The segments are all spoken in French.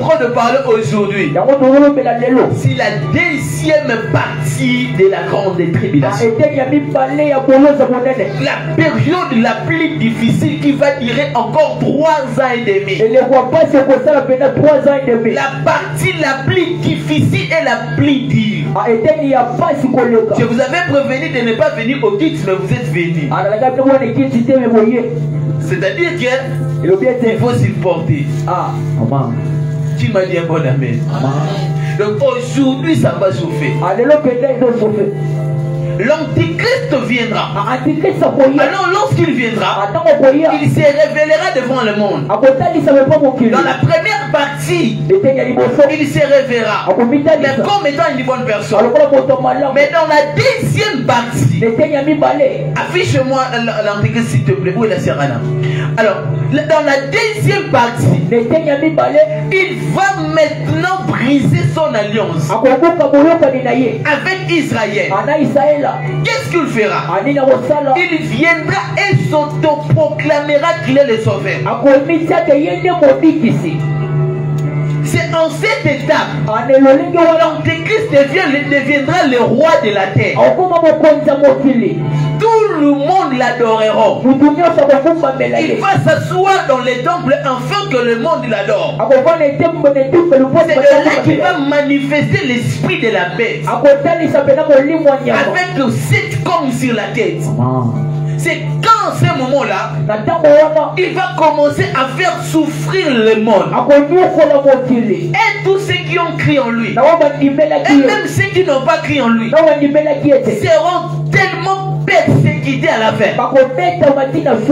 train de parler aujourd'hui, c'est la deuxième partie de la grande tribulation. La période la plus difficile qui va durer encore 3 ans et demi. La partie la plus difficile et la plus dure. Je vous avais prévenu de ne pas venir au kids, mais vous êtes venus. C'est-à-dire qu'il faut supporter. Tu m'as dit un bon amen. Donc aujourd'hui, ça va chauffer. L'Antichrist viendra. Alors lorsqu'il viendra, il se révélera devant le monde. Dans la première partie, il se révélera, mais comme étant une bonne personne. Mais dans la deuxième partie, affiche-moi l'Antichrist s'il te plaît. Où est la Serrana? Alors, dans la deuxième partie, il va maintenant briser son alliance avec Israël. Qu'est-ce qu'il fera? Il viendra et s'autoproclamera qu'il est le sauveur. C'est en cette étape l'Antéchrist deviendra le roi de la terre. Tout le monde l'adorera. Il va s'asseoir dans les temples afin que le monde l'adore. C'est là qu'il va manifester l'esprit de la bête avec 7 cornes sur la tête. C'est quand ce moment-là, il va commencer à faire souffrir le monde. Et tous ceux qui ont crié en lui, et même ceux qui n'ont pas crié en lui, seront tellement persécutés à la fin.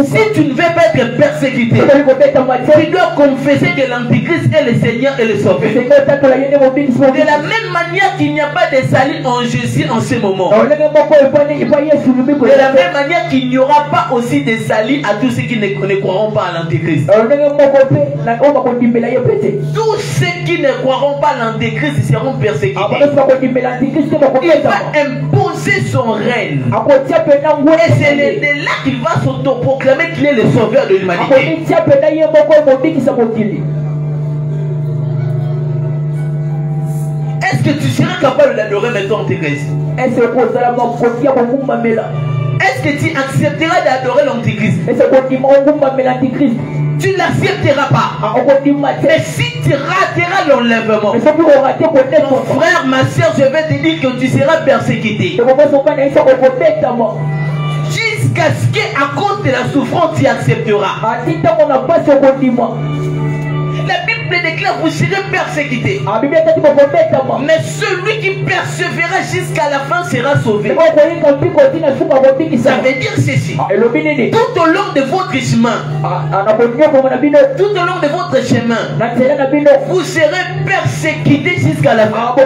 Si tu ne veux pas être persécuté, tu dois confesser que l'Antichrist est le Seigneur et le Sauveur. De la même manière qu'il n'y a pas de salut en Jésus en ce moment. De la même manière qu'il n'y aura pas aussi de salut à tous ceux qui ne croiront pas à l'Antichrist. Tous ceux qui ne croiront pas à l'Antichrist seront persécutés. Il va imposer son règne. Et c'est de là qu'il va s'autoproclamer qu'il est le sauveur de l'humanité. Est-ce que tu seras capable d'adorer maintenant l'Antichrist? Est-ce que tu accepteras d'adorer l'Antichrist? Tu ne l'accepteras pas. Mais si tu rateras l'enlèvement, mon frère, ma soeur, je vais te dire que tu seras persécuté. Jusqu'à ce qu'à cause de la souffrance, tu accepteras. La Bible déclare vous serez persécutés. Mais celui qui persévérera jusqu'à la fin sera sauvé. Ça veut dire ceci. Tout au long de votre chemin, tout au long de votre chemin, vous serez persécutés jusqu'à la fin. La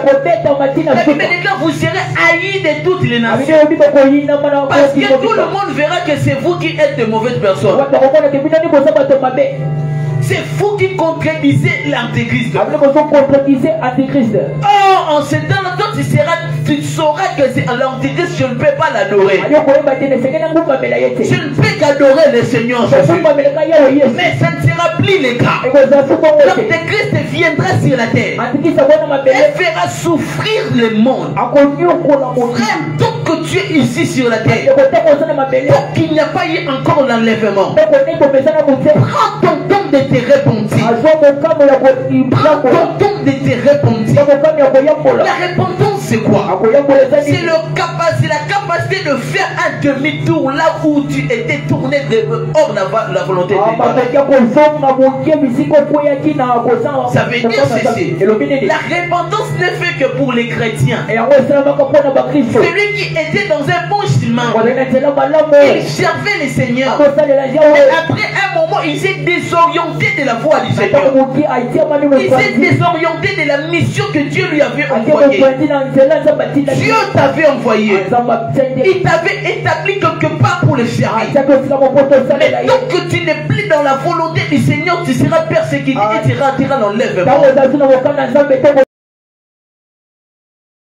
Bible déclare vous serez haïs de toutes les nations. Parce que tout le monde verra que c'est vous qui êtes de mauvaises personnes. C'est vous qui contredisez l'Antéchrist. Oh, en ce temps-là, toi tu sauras que c'est l'Antéchrist, je ne peux pas l'adorer. Je ne peux qu'adorer le Seigneur Jésus. Mais ça ne sera plus le cas. L'Antéchrist viendra sur la terre et fera souffrir le monde. Frère, tant que tu es ici sur la terre, tant qu'il n'y a pas eu encore l'enlèvement, prends ton temps de te repentir. Prends ton temps de te repentir. La repentance, c'est quoi? C'est la capacité de faire un demi-tour là où tu étais tourné hors la volonté de Dieu. Ça veut dire ceci. La repentance ne fait que pour les chrétiens. Celui qui était dans un bon chemin, il servait le Seigneur. Mais après un moment, il s'est désorienté de la voie du Seigneur. Il s'est désorienté de la mission que Dieu lui avait envoyée. Dieu t'avait envoyé. Il t'avait établi quelque part pour le servir. Mais tant que tu n'es plus dans la volonté du Seigneur, tu seras persécuté et tu rateras l'enlèvement.